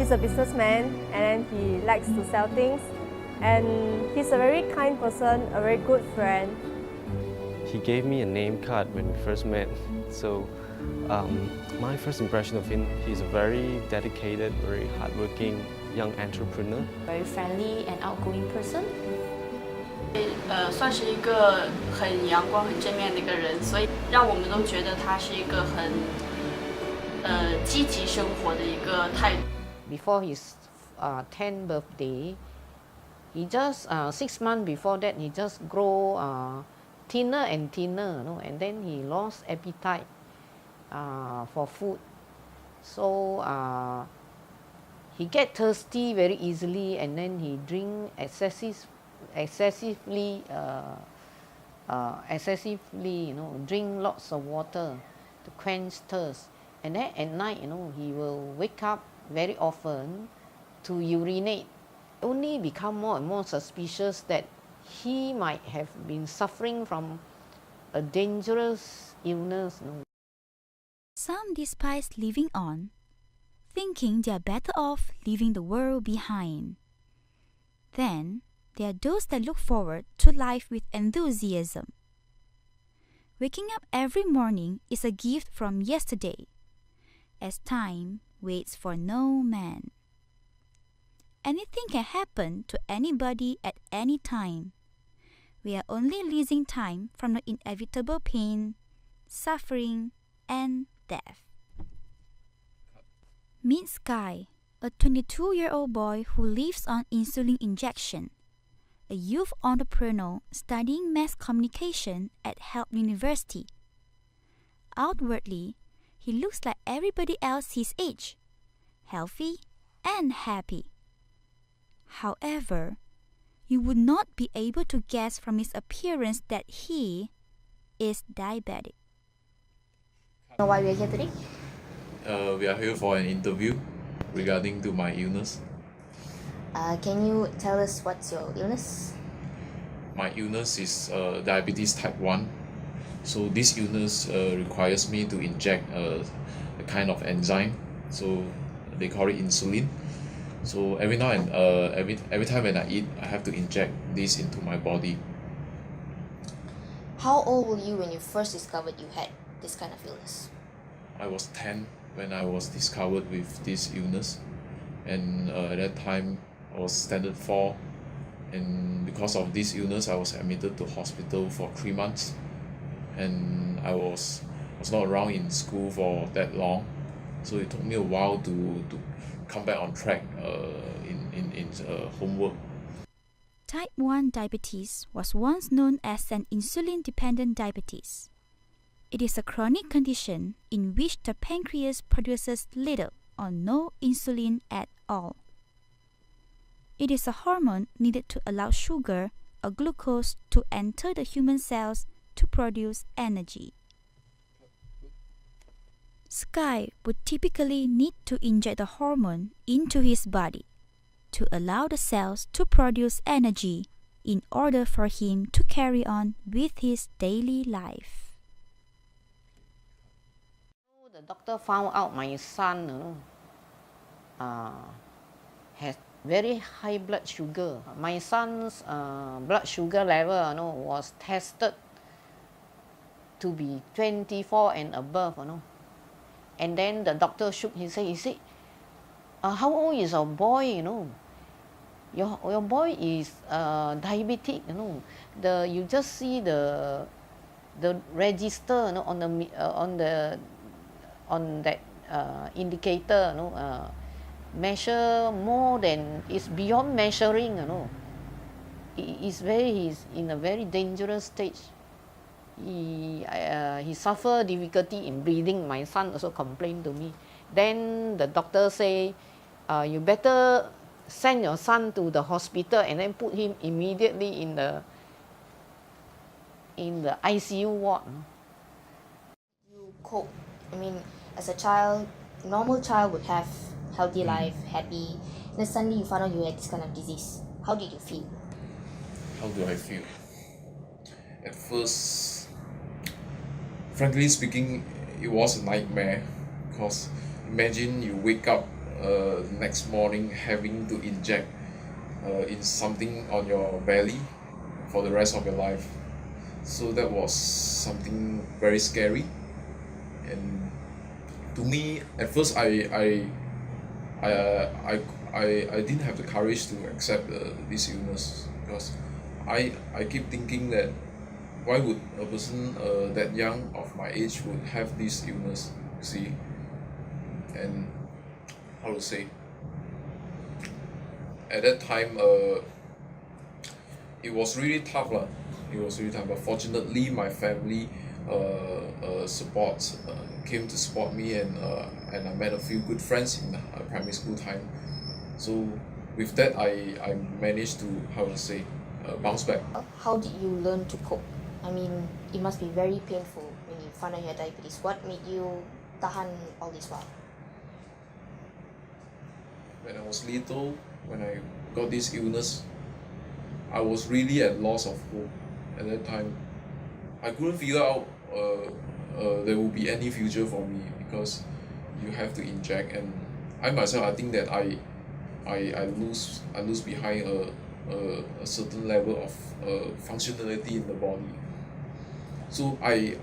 He's a businessman and he likes to sell things. And he's a very kind person, a very good friend. He gave me a name card when we first met. So my first impression of him, he's a very dedicated, very hardworking young entrepreneur. Very friendly and outgoing person. 算是一个很阳光、很正面的一个人，所以让我们都觉得他是一个很积极生活的一个态度。Before his 10th birthday, he just 6 months before that he just grow thinner and thinner, and then he lost appetite for food. So he get thirsty very easily, and then he drink excessively, drink lots of water to quench thirst. And then at night, he will wake up very often to urinate. Only become more and more suspicious that he might have been suffering from a dangerous illness. Some despise living on, thinking they are better off leaving the world behind. Then, there are those that look forward to life with enthusiasm. Waking up every morning is a gift from yesterday, as time waits for no man. Anything can happen to anybody at any time. We are only leasing time from the inevitable pain, suffering, and death. Meet Sky, a 22-year-old boy who lives on insulin injection, a youth entrepreneur studying mass communication at Help University. Outwardly, he looks like everybody else his age, healthy and happy. However, you would not be able to guess from his appearance that he is diabetic. Know why we are here today? We are here for an interview regarding to my illness. Can you tell us what's your illness? My illness is diabetes type 1. So this illness requires me to inject a kind of enzyme. So they call it insulin. So every now and every time when I eat, I have to inject this into my body. How old were you when you first discovered you had this kind of illness? I was 10 when I was discovered with this illness, and at that time I was standard 4, and because of this illness I was admitted to hospital for 3 months, and I was not around in school for that long, so it took me a while to come back on track in homework. Type 1 diabetes was once known as an insulin-dependent diabetes. It is a chronic condition in which the pancreas produces little or no insulin at all. It is a hormone needed to allow sugar or glucose to enter the human cells to produce energy. Sky would typically need to inject the hormone into his body to allow the cells to produce energy in order for him to carry on with his daily life. The doctor found out my son has very high blood sugar. My son's blood sugar level was tested to be 24 and above. And then the doctor shook his head. He said, how old is your boy? Your boy is diabetic. You just see the register on that indicator. Measure more than, it's beyond measuring. He's in a very dangerous stage. He suffered difficulty in breathing. My son also complained to me. Then the doctor say, you better send your son to the hospital and then put him immediately in the ICU ward. You cope. I mean, as a child, normal child would have healthy life, happy. And then suddenly you found out you had this kind of disease. How did you feel? How do I feel? At first, frankly speaking, it was a nightmare, because imagine you wake up next morning having to inject in something on your belly for the rest of your life. So that was something very scary, and to me at first I didn't have the courage to accept this illness, because I keep thinking that why would a person that young of my age would have this illness, see. And how to say, at that time it was really tough lah. It was really tough, but fortunately my family came to support me, and I met a few good friends in primary school time. So with that I managed to, how to say, bounce back. How did you learn to cope? I mean, it must be very painful when you found out you had diabetes. What made you tahan all this while? When I was little, when I got this illness, I was really at loss of hope at that time. I couldn't figure out there will be any future for me, because you have to inject, and I myself, I think that I lose behind a certain level of functionality in the body. So I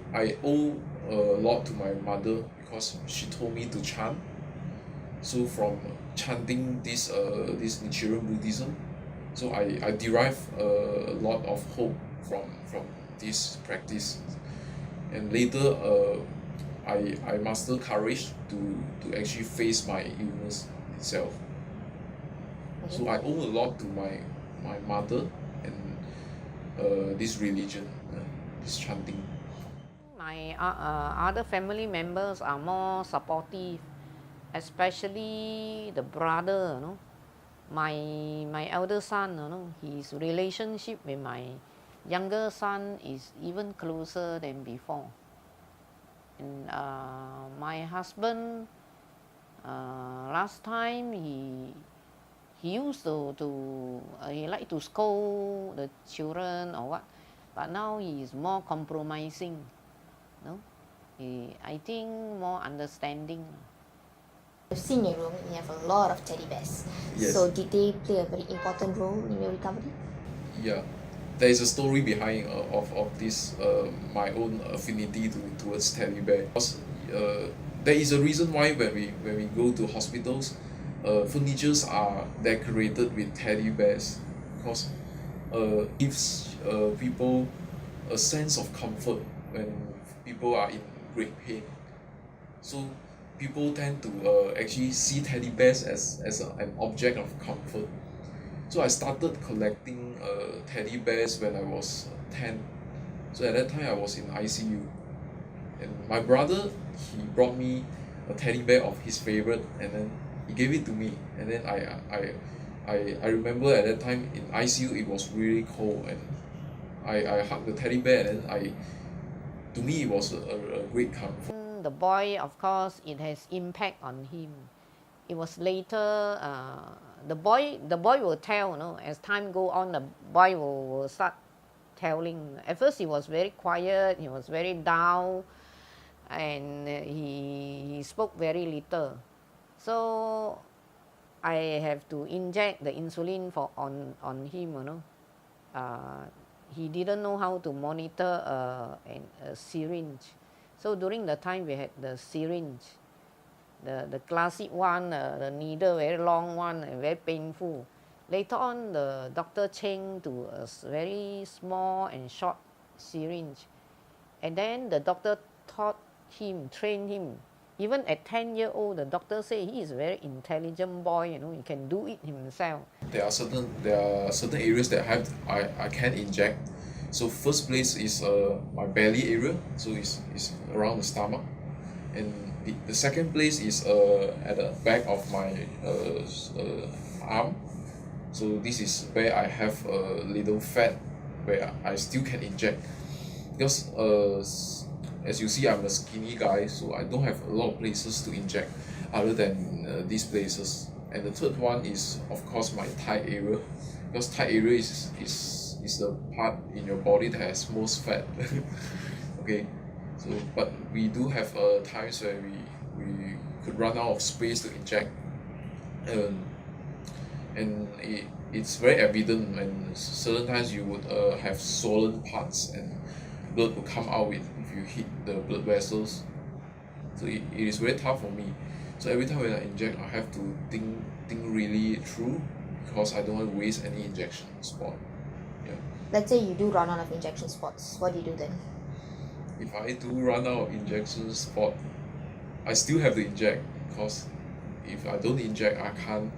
owe a lot to my mother, because she told me to chant. So from chanting this Nichiren Buddhism, so I derive a lot of hope from this practice. And later I muster courage to actually face my illness itself. So I owe a lot to my mother and this religion, this chanting. My other family members are more supportive, especially the brother, you know. My elder son, you know, his relationship with my younger son is even closer than before. And my husband, last time he used to he like to scold the children or what, but now he is more compromising, you know. I think more understanding. I've seen your room, you have a lot of teddy bears. Yes. So did they play a very important role in your recovery? Yeah, there is a story behind of this my own affinity towards teddy bear. Because there is a reason why when we go to hospitals, furnitures are decorated with teddy bears, because gives people a sense of comfort when people are in great pain. So people tend to actually see teddy bears as an object of comfort. So I started collecting teddy bears when I was 10. So at that time I was in ICU, and my brother, he brought me a teddy bear of his favorite, and then he gave it to me. And then I remember at that time in ICU it was really cold, and I hugged the teddy bear, and then to me it was a great comfort. The boy, of course, it has impact on him. It was later, the boy will tell, you know, as time go on, the boy will start telling. At first he was very quiet, he was very down, and he spoke very little. So I have to inject the insulin on him, you know. He didn't know how to monitor a syringe. So during the time we had the syringe, the classic one, the needle very long one and very painful. Later on, the doctor changed to a very small and short syringe, and then the doctor trained him. Even at 10-year-old, the doctor said he is a very intelligent boy. You know, he can do it himself. There are certain areas that I can inject. So first place is my belly area, so it's around the stomach, and the second place is at the back of my arm. So this is where I have a little fat where I still can inject, because as you see, I'm a skinny guy, so I don't have a lot of places to inject other than these places. And the third one is, of course, my thigh area, because thigh area is the part in your body that has most fat. Okay, so but we do have times where we could run out of space to inject. and it's very evident, and certain times you would have swollen parts and blood will come out if you hit the blood vessels. So it is very tough for me. So every time when I inject, I have to think really through, because I don't want to waste any injection spot. Yeah. Let's say you do run out of injection spots. What do you do then? If I do run out of injection spot, I still have to inject, because if I don't inject, I can't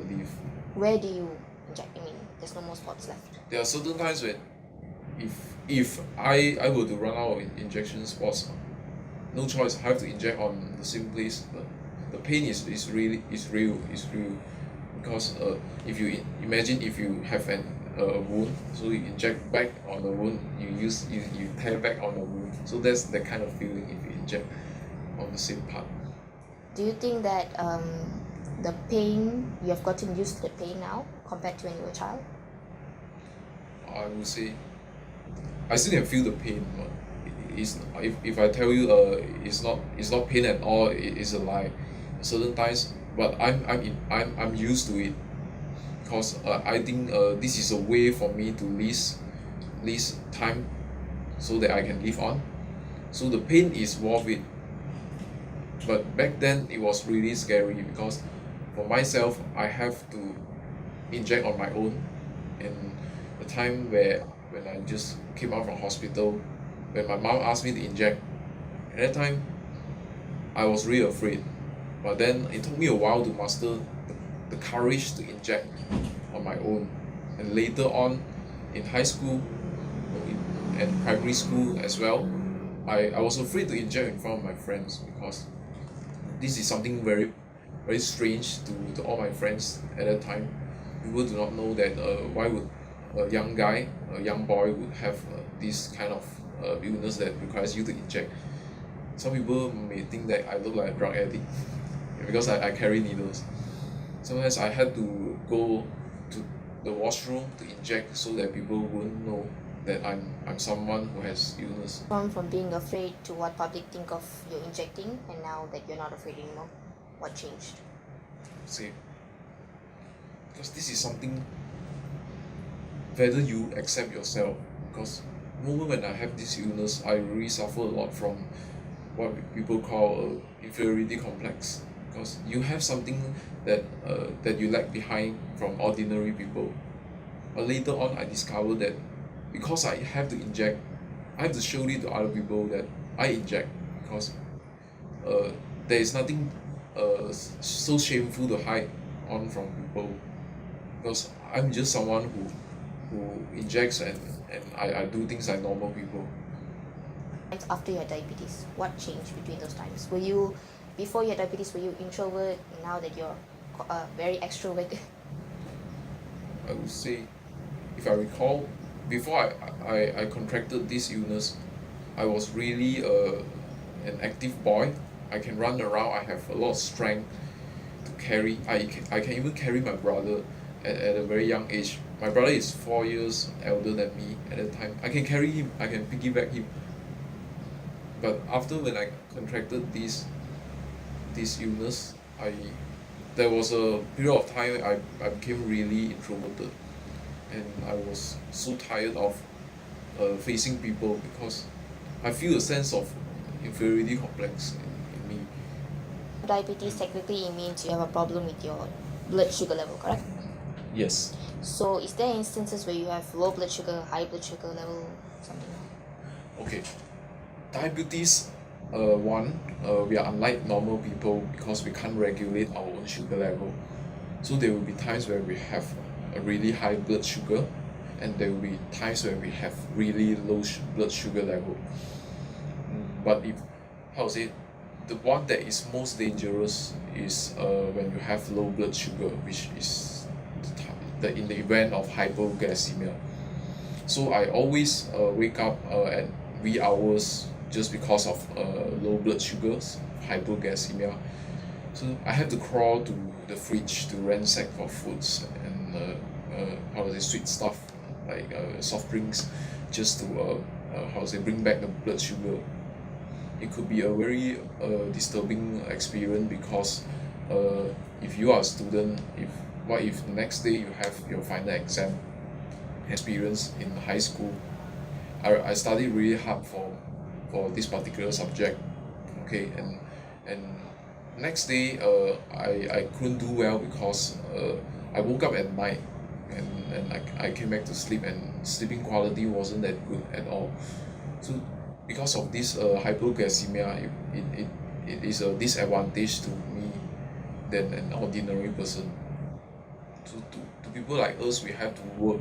leave. Where do you inject? I mean, there's no more spots left. There are certain times when if I were to run out of injection spots, no choice, I have to inject on the same place. But the pain is real, because if you imagine if you have a wound, so you inject back on the wound, you tear back on the wound. So that's the kind of feeling if you inject on the same part. Do you think that the pain, you have gotten used to the pain now compared to when you were a child? I would say I still can feel the pain, but if I tell you it's not pain at all, it's a lie. Certain times, but I'm used to it, because I think this is a way for me to lease time so that I can live on. So the pain is worth it. But back then it was really scary, because for myself I have to inject on my own, and the time when I just came out from hospital, when my mom asked me to inject, at that time I was really afraid. But then it took me a while to master the courage to inject on my own. And later on in high school and primary school as well, I was afraid to inject in front of my friends, because this is something very strange to all my friends at that time. People do not know that why would a young boy would have this kind of illness that requires you to inject. Some people may think that I look like a drug addict because I carry needles. Sometimes I had to go to the washroom to inject so that people wouldn't know that I'm someone who has illness. From being afraid to what public think of you injecting, and now that you're not afraid anymore, what changed? See, because this is something whether you accept yourself, because the moment when I have this illness, I really suffer a lot from what people call inferiority complex, because you have something that you lag behind from ordinary people. But later on I discovered that because I have to inject, I have to show it to other people that I inject, because there is nothing so shameful to hide on from people, because I'm just someone who injects and I do things like normal people. After your diabetes, what changed between those times? Were you, before your diabetes, were you introvert? Now that you're very extrovert? I would say, if I recall, before I contracted this illness, I was really an active boy. I can run around, I have a lot of strength to carry. I can even carry my brother at a very young age. My brother is 4 years elder than me at that time. I can carry him, I can piggyback him. But after when I contracted this illness, there was a period of time I became really introverted, and I was so tired of facing people, because I feel a sense of inferiority complex in me. Diabetes technically it means you have a problem with your blood sugar level, correct? Yes. So is there instances where you have low blood sugar, high blood sugar level, something? Okay. Diabetes, we are unlike normal people because we can't regulate our own sugar level. So there will be times where we have a really high blood sugar, and there will be times where we have really low blood sugar level. But the one that is most dangerous is when you have low blood sugar, which is in the event of hypoglycemia. So I always wake up at wee hours just because of low blood sugars, hypoglycemia. So I have to crawl to the fridge to ransack for foods and sweet stuff like soft drinks, just to bring back the blood sugar. It could be a very disturbing experience, because if you are a student, what if the next day you have your final exam experience in high school. I studied really hard for this particular subject, okay, and next day I couldn't do well because I woke up at night and I came back to sleep, and sleeping quality wasn't that good at all. So because of this hypoglycemia, it is a disadvantage to me than an ordinary person. To people like us, we have to work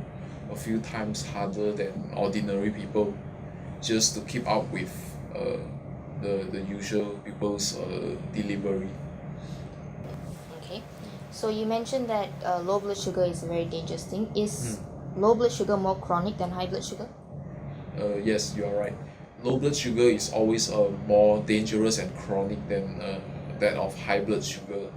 a few times harder than ordinary people just to keep up with the usual people's delivery. Okay. So you mentioned that low blood sugar is a very dangerous thing. Is low blood sugar more chronic than high blood sugar? Yes, you are right. Low blood sugar is always more dangerous and chronic than that of high blood sugar.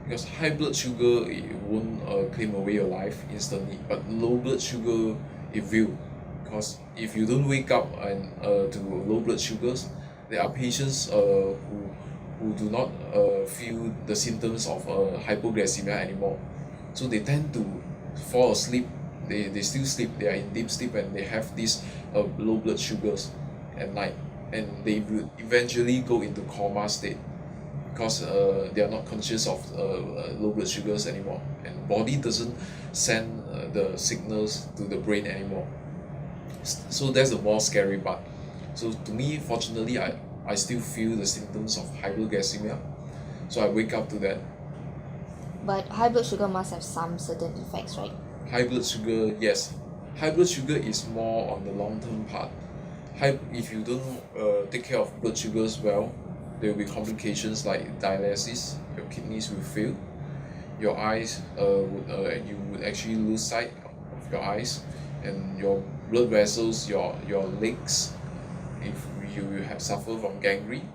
Because high blood sugar, it won't claim away your life instantly, but low blood sugar, it will. Because if you don't wake up and to low blood sugars, there are patients who do not feel the symptoms of hypoglycemia anymore. So they tend to fall asleep. They still sleep. They are in deep sleep and they have these low blood sugars at night, and they will eventually go into coma state because they are not conscious of low blood sugars anymore, and body doesn't send the signals to the brain anymore. So that's the more scary part. So to me, fortunately, I still feel the symptoms of hypoglycemia, so I wake up to that. But high blood sugar must have some certain effects, right? High blood sugar, yes. High blood sugar is more on the long term part. If you don't take care of blood sugars well, there will be complications like dialysis. Your kidneys will fail. Your eyes you would actually lose sight of your eyes, and your blood vessels, your legs. If you have suffer from gangrene,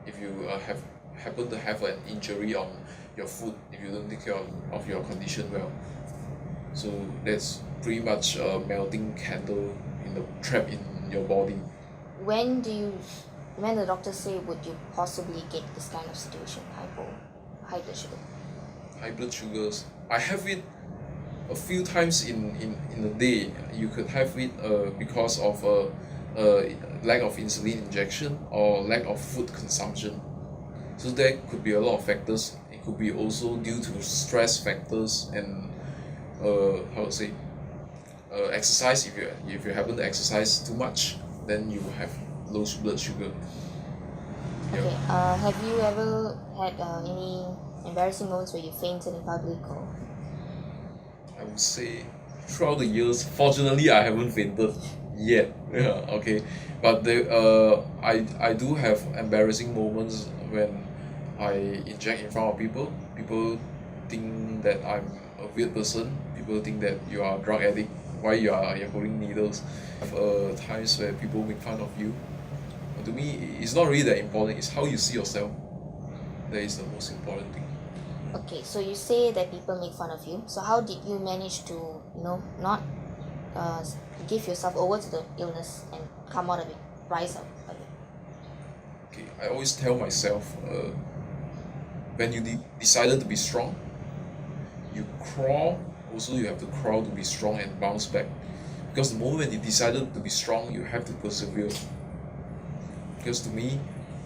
if you happen to have an injury on your foot, if you don't take care of your condition well. So that's pretty much a melting candle trap in your body. When the doctors say would you possibly get this kind of situation, high blood sugar? High blood sugars, I have it a few times in a day. You could have it because of lack of insulin injection or lack of food consumption. So there could be a lot of factors. It could be also due to stress factors and exercise. If you happen to exercise too much, then you have low blood sugar. Okay. Have you ever had any embarrassing moments where you fainted in public or? I would say throughout the years, fortunately, I haven't fainted yet. Yeah, okay. But I do have embarrassing moments when I inject in front of people. People think that I'm a weird person. People think that you are a drug addict. Why you're holding needles? Times where people make fun of you. But to me, it's not really that important. It's how you see yourself. That is the most important thing. Okay, so you say that people make fun of you. So how did you manage to, not give yourself over to the illness and come out of it, rise up of it? Okay, I always tell myself, when you decided to be strong, you crawl. Also, you have to crawl to be strong and bounce back. Because the moment you decided to be strong, you have to persevere. Because to me,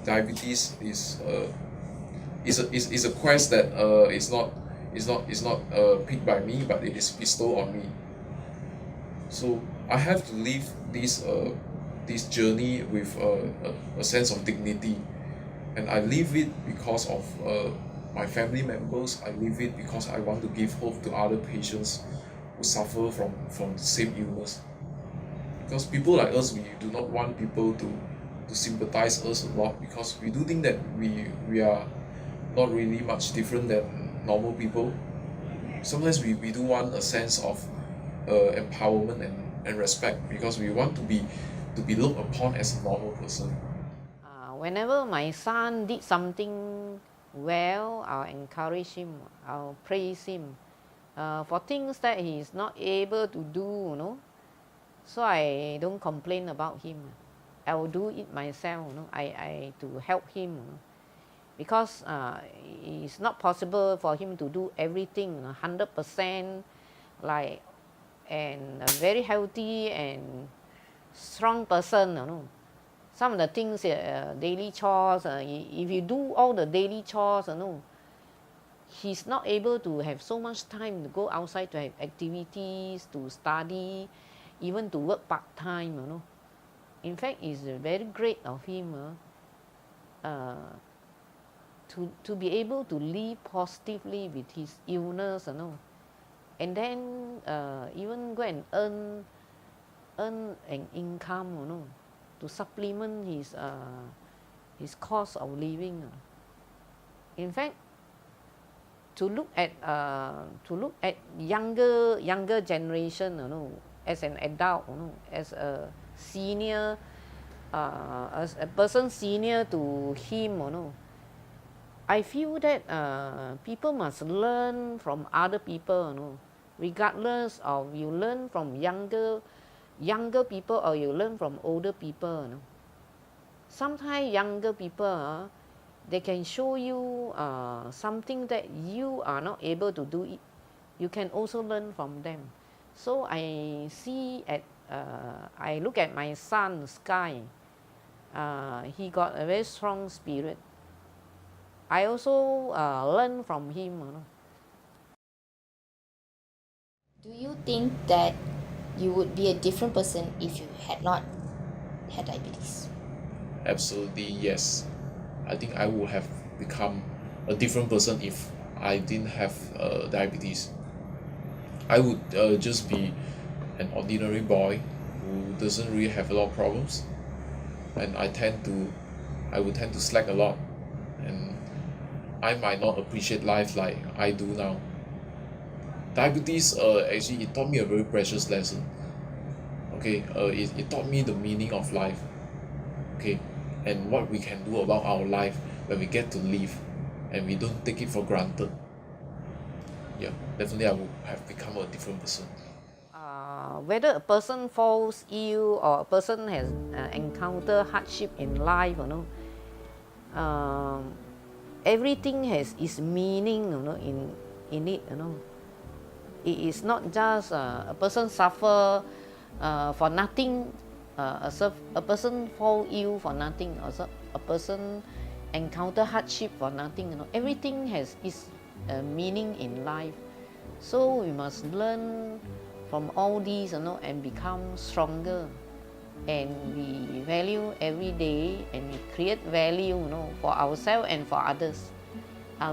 diabetes is a quest that is not picked by me, but it is bestowed on me. So I have to live this journey with a sense of dignity, and I live it because of my family members. I live it because I want to give hope to other patients who suffer from the same illness. Because people like us, we do not want people to sympathize us a lot, because we do think that we are not really much different than normal people. Sometimes we do want a sense of empowerment and respect, because we want to be looked upon as a normal person. Whenever my son did something well, I'll encourage him, I'll praise him for things that he is not able to do, So I don't complain about him. I will do it myself, I to help him. because it's not possible for him to do everything 100%, like, and a very healthy and strong person. Some of the things, daily chores, if you do all the daily chores, he's not able to have so much time to go outside to have activities, to study, even to work part-time. In fact, it's very great of him to be able to live positively with his illness, and then even go and earn an income, to supplement his cost of living. In fact, to look at younger generation, as an adult, as a senior, as a person senior to him, I feel that people must learn from other people, regardless of you learn from younger people or you learn from older people. Sometimes younger people, they can show you something that you are not able to do it. You can also learn from them. So I look at my son Sky. He got a very strong spirit. I also learn from him. Do you think that you would be a different person if you had not had diabetes? Absolutely yes. I think I would have become a different person if I didn't have diabetes. I would just be an ordinary boy who doesn't really have a lot of problems, and I would tend to slack a lot, and I might not appreciate life like I do now. Diabetes actually it taught me a very precious lesson. Okay, it taught me the meaning of life. Okay, and what we can do about our life when we get to live, and we don't take it for granted. Yeah, definitely I would have become a different person. Whether a person falls ill or a person has encountered hardship in life, everything has its meaning, in it. It is not just a person suffer for nothing, a person fall ill for nothing, or a person encounter hardship for nothing. Everything has its meaning in life. So we must learn from all these, and become stronger. And we value every day, and we create value, for ourselves and for others.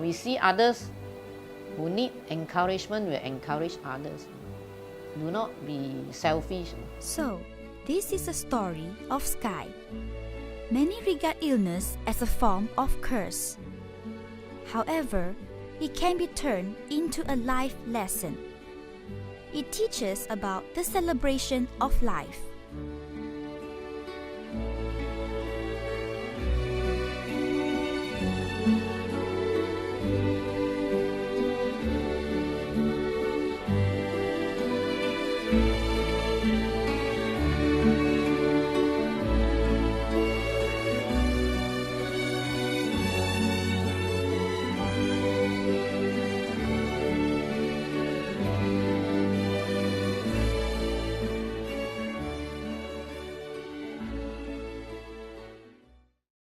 We see others who need encouragement, we encourage others. Do not be selfish. So, this is a story of Sky. Many regard illness as a form of curse. However, it can be turned into a life lesson. It teaches about the celebration of life.